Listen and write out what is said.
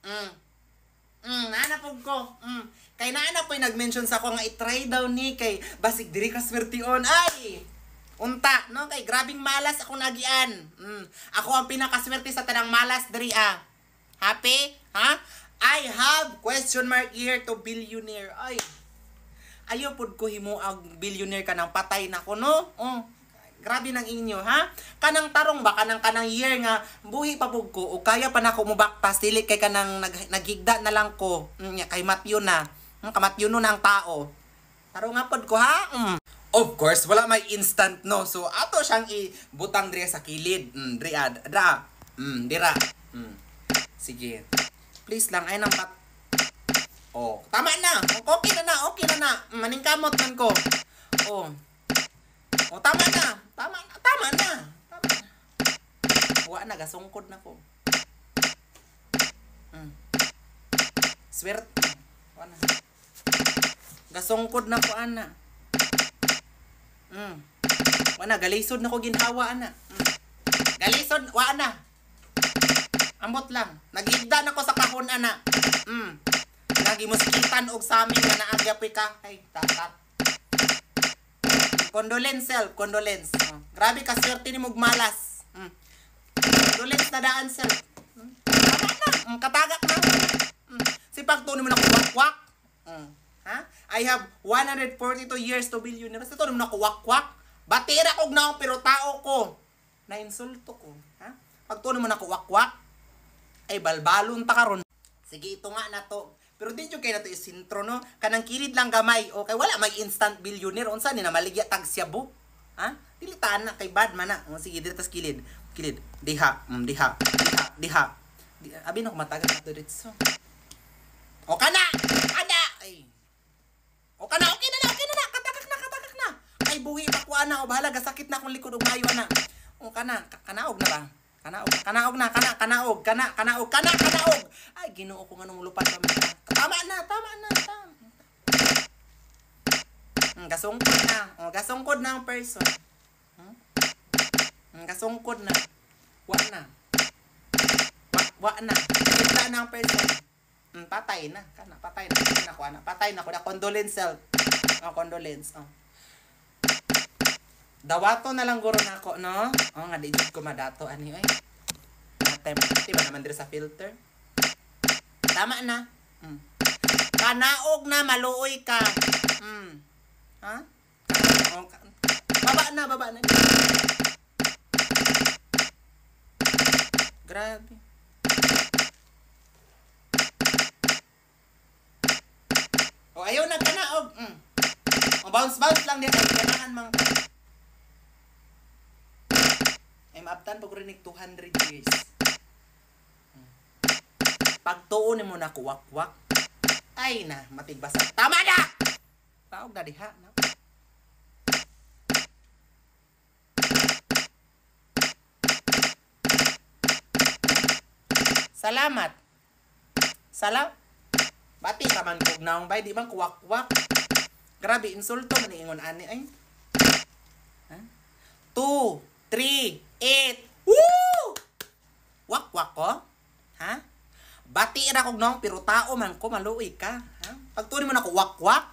Mm. Nanapog ko. Kay naana po'y nag-mention sa ako nga i-try daw ni kay basig diri ka swertiyon. Ay! Unta, no? Kay grabing malas ako nagian. Ako ang pinakaswerte sa tanang malas diri ah. Happy? Ha? I have question mark here to billionaire. Ay. Ayo pud ko himo ang billionaire ka nang patay na ko, no? Grabe nang inyo, ha? Kanang tarong ba kanang year nga buhi pa pug ko o kaya pa nako mo bakpas dili kay kanang naghigda na lang ko. Kay Matyo na. Kamatyo no na ang tao. Tarong nga pod ko, ha? Of course, wala may instant, no? So, ato siyang ibutang diri sa kilid. Dira. Sige. Please lang, ay nang pat. Oh, tama na. Okay na na. Maningkamot man ko. Oh, tama na. Wa na, gasungkod na ko. Swerte. Wa na. Gasungkod na ko, ana. Wana, galisod na ko ginhawa, ana. Galisod, wa na. Ambot lang. Naghigda na ko sa kahon, ana. Lagi moskitan og sa amin nga naagyapi ka. Ay, tatat. Condolence. Grabe ka, swerte ni mong malas. Condolence na daan, self. Tama na. Katagak na. Sipag to naman ako wakwak. Ha? I have 142 years to billionaire. Ito naman ako wakwak. Batira kog na pero tao ko. Nainsulto ko. Ha? Pag to naman ako wakwak, ay balbalon ta karon. Sige, ito nga na to. Pero di yung kayo na to isintro, no? Kanang kilid lang gamay. Okay, wala may instant billionaire. Unsa ni na maligya tag siyabo? Ha? Dilitaan na kay bad man na. Sige, dito tas kilid. Diha. Abi na ko matagal na to dito. O kana! Ay. O kana, okay na. Katakak na. Ay, buhi pa ko, ana. O bahala, gasakit na akong likod o mayo, ana. O kana, kanaog na ba? Kanaog. Ay, Ginoo ko nga nung lupat kami. Tama na. Gasungkod na ang person. Gasungkod na. Wa na. Gitla na ang person. Patay na. Patay na ko. Condolence. Dawato na lang guro na ako, no? Nga di ko madato ani oy. Di ba naman diri sa filter? Tama na. Kanaog na, maluoy ka. Ha? Baba na. Grabe. Ayaw na kanaog. Bounce lang din. Kailangan mang maaptan pag rinig 200 years. Pagtuon mo na kuwak-wak. Ay na, matigbasa. Tama na! Taog na diha. No? Salamat. Bati ka man kog naong bay, di bang kuwak-wak. Grabe, insulto man ingon ani ay. 2, 3, 8. Woo! Wak-wak ko? Ha? Bati ra kog naong pero tao man ko, maluoy ka. Ha? Pagtunin mo na ko wak-wak.